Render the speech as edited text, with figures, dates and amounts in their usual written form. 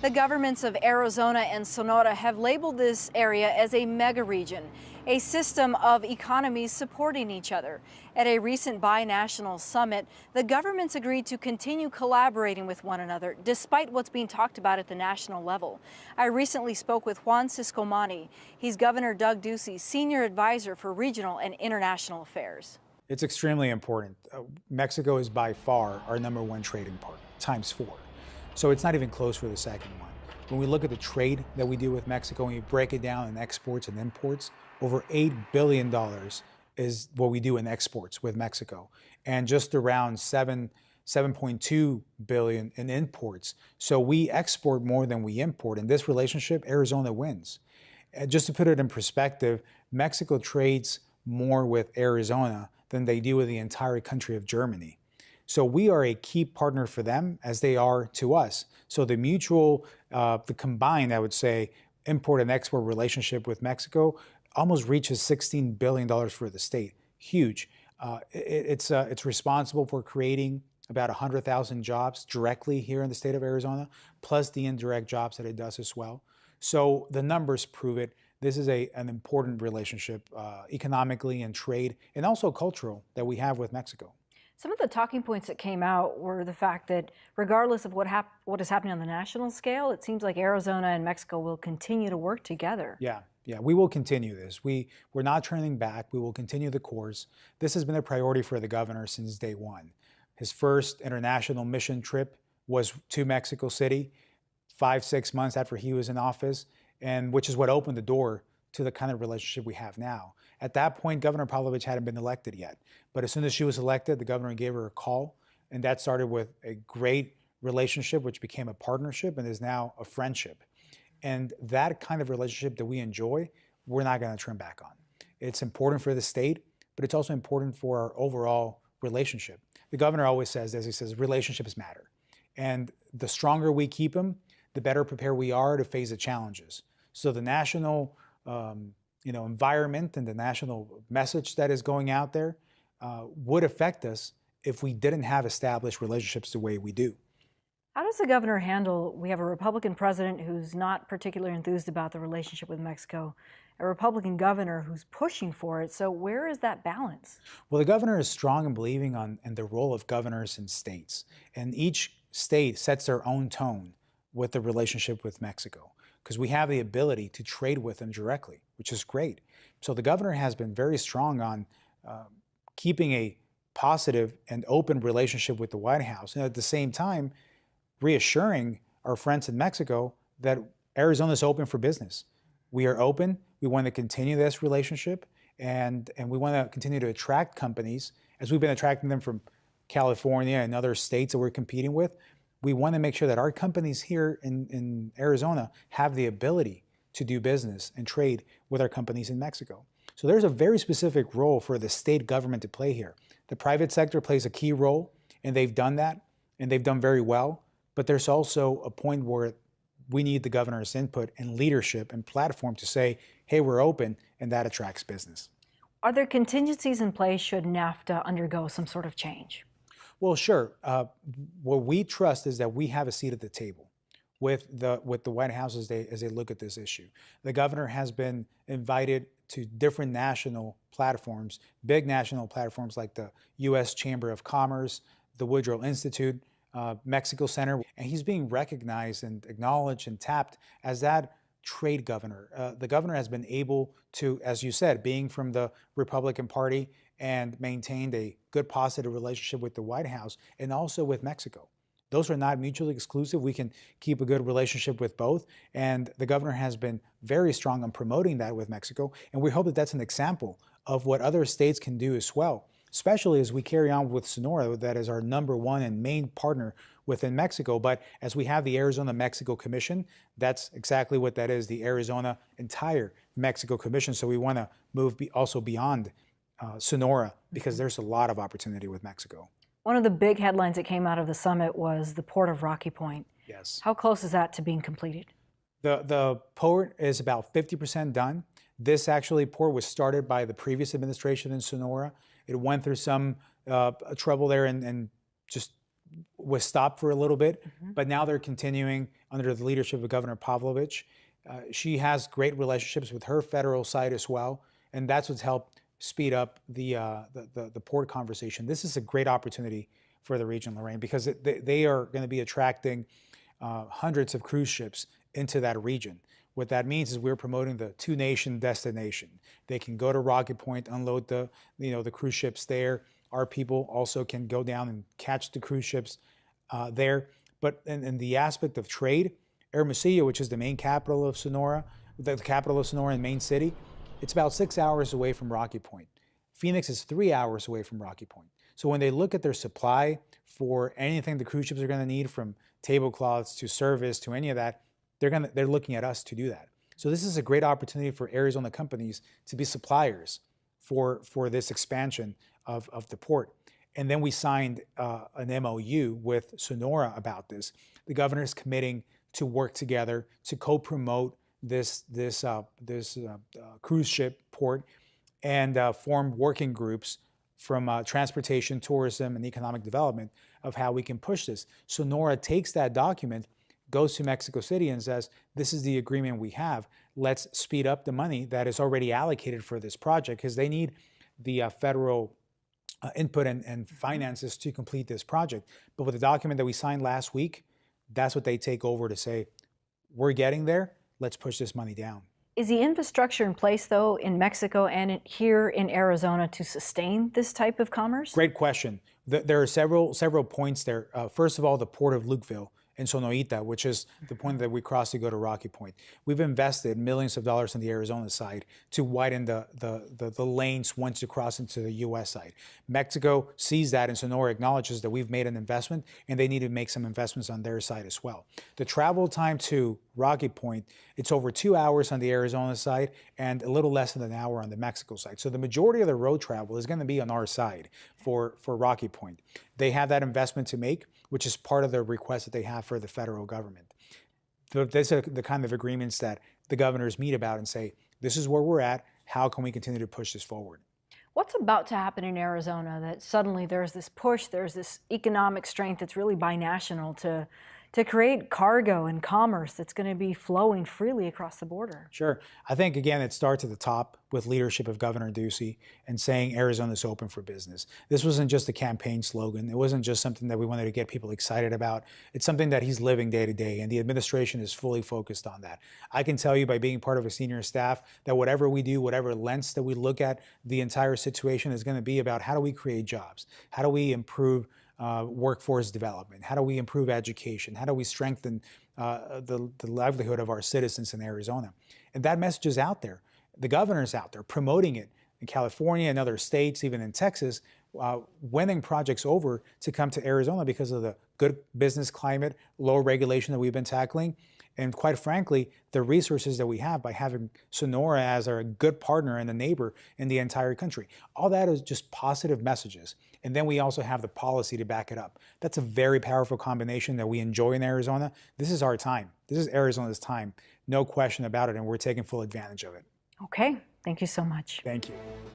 The governments of Arizona and Sonora have labeled this area as a mega region, a system of economies supporting each other. At a recent binational summit, the governments agreed to continue collaborating with one another despite what's being talked about at the national level. I recently spoke with Juan Ciscomani. He's Governor Doug Ducey's senior advisor for regional and international affairs. It's extremely important. Mexico is by far our #1 trading partner, ×4. So it's not even close for the second one. When we look at the trade that we do with Mexico and we break it down in exports and imports, over $8 billion is what we do in exports with Mexico, and just around 7.2 billion in imports. So we export more than we import. In this relationship, Arizona wins. Just to put it in perspective, Mexico trades more with Arizona than they do with the entire country of Germany. So we are a key partner for them as they are to us. So the mutual, the combined, I would say, import and export relationship with Mexico almost reaches $16 billion for the state. Huge. It's responsible for creating about 100,000 jobs directly here in the state of Arizona, plus the indirect jobs that it does as well. So the numbers prove it. This is an important relationship economically and trade and also cultural that we have with Mexico. Some of the talking points that came out were the fact that regardless of what is happening on the national scale, it seems like Arizona and Mexico will continue to work together. Yeah, we will continue this. We're not turning back. We will continue the course. This has been a priority for the governor since day one. His first international mission trip was to Mexico City 5-6 months after he was in office, and which is what opened the door to the kind of relationship we have now. At that point, Governor Pavlovich hadn't been elected yet. But as soon as she was elected, the governor gave her a call, and that started with a great relationship, which became a partnership and is now a friendship. And that kind of relationship that we enjoy, we're not going to turn back on. It's important for the state, but it's also important for our overall relationship. The governor always says this, he says, relationships matter. And the stronger we keep them, the better prepared we are to face the challenges. So the national environment and the national message that is going out there would affect us if we didn't have established relationships the way we do. How does the governor handle, we have a Republican president who's not particularly enthused about the relationship with Mexico, a Republican governor who's pushing for it. So where is that balance? Well, the governor is strong in believing in the role of governors in states. And each state sets their own tone with the relationship with Mexico, because we have the ability to trade with them directly, which is great. So the governor has been very strong on keeping a positive and open relationship with the White House, and at the same time, reassuring our friends in Mexico that Arizona is open for business. We are open. We want to continue this relationship, and we want to continue to attract companies, as we've been attracting them from California and other states that we're competing with. We want to make sure that our companies here in Arizona have the ability to do business and trade with our companies in Mexico. So there's a very specific role for the state government to play here. The private sector plays a key role, and they've done that, and they've done very well. But there's also a point where we need the governor's input and leadership and platform to say, hey, we're open, and that attracts business. Are there contingencies in place should NAFTA undergo some sort of change? Well, sure. What we trust is that we have a seat at the table with the White House as they look at this issue. The governor has been invited to different national platforms, big national platforms like the U.S. Chamber of Commerce, the Woodrow Institute, Mexico Center, and he's being recognized and acknowledged and tapped as that trade governor. The governor has been able to, as you said, being from the Republican Party, and maintained a good positive relationship with the White House and also with Mexico. Those are not mutually exclusive. We can keep a good relationship with both. And the governor has been very strong on promoting that with Mexico. And we hope that that's an example of what other states can do as well, especially as we carry on with Sonora, that is our #1 and main partner within Mexico. But as we have the Arizona-Mexico Commission, that's exactly what that is, the Arizona entire Mexico Commission. So we want to move also beyond Sonora, because there's a lot of opportunity with Mexico. One of the big headlines that came out of the summit was the port of Rocky Point. Yes. How close is that to being completed? The port is about 50% done. This port was started by the previous administration in Sonora. It went through some trouble there and just was stopped for a little bit, but now they're continuing under the leadership of Governor Pavlovich. She has great relationships with her federal side as well, and that's what's helped speed up the port conversation. This is a great opportunity for the region, Lorraine, because they are going to be attracting hundreds of cruise ships into that region. What that means is we're promoting the two-nation destination. They can go to Rocky Point, unload the cruise ships there. Our people also can go down and catch the cruise ships there. But in the aspect of trade, Hermosillo, which is the main capital of Sonora, the capital of Sonora and main city, it's about 6 hours away from Rocky Point. Phoenix is 3 hours away from Rocky Point. So when they look at their supply for anything the cruise ships are going to need, from tablecloths to service to any of that, they're looking at us to do that. So this is a great opportunity for Arizona companies to be suppliers for this expansion of the port. And then we signed an MOU with Sonora about this. The governor is committing to work together to co-promote this cruise ship port and form working groups from transportation, tourism, and economic development of how we can push this. Sonora takes that document, goes to Mexico City and says, this is the agreement we have. Let's speed up the money that is already allocated for this project, because they need the federal input and finances to complete this project. But with the document that we signed last week, that's what they take over to say, we're getting there, let's push this money down. Is the infrastructure in place, though, in Mexico and here in Arizona to sustain this type of commerce? Great question. There are several points there. First of all, the port of Lukeville in Sonoita, which is the point that we cross to go to Rocky Point. We've invested millions of dollars on the Arizona side to widen the lanes once you cross into the U.S. side. Mexico sees that, and Sonora acknowledges that we've made an investment, and they need to make some investments on their side as well. The travel time to Rocky Point, it's over 2 hours on the Arizona side and a little less than an hour on the Mexico side. So the majority of the road travel is going to be on our side for Rocky Point. They have that investment to make, which is part of the request that they have for the federal government. These are the kind of agreements that the governors meet about and say, this is where we're at, how can we continue to push this forward? What's about to happen in Arizona that suddenly there's this push, there's this economic strength that's really binational to create cargo and commerce that's going to be flowing freely across the border? Sure. I think, again, it starts at the top with leadership of Governor Ducey and saying Arizona's open for business. This wasn't just a campaign slogan. It wasn't just something that we wanted to get people excited about. It's something that he's living day to day, and the administration is fully focused on that. I can tell you by being part of a senior staff that whatever we do, whatever lens that we look at, the entire situation is going to be about how do we create jobs? How do we improve workforce development? How do we improve education? How do we strengthen the livelihood of our citizens in Arizona? And that message is out there. The governor's out there promoting it in California and other states, even in Texas, winning projects over to come to Arizona because of the good business climate, low regulation that we've been tackling, and quite frankly, the resources that we have by having Sonora as our good partner and a neighbor in the entire country. All that is just positive messages. And then we also have the policy to back it up. That's a very powerful combination that we enjoy in Arizona. This is our time. This is Arizona's time. No question about it, and we're taking full advantage of it. Okay. Thank you so much. Thank you.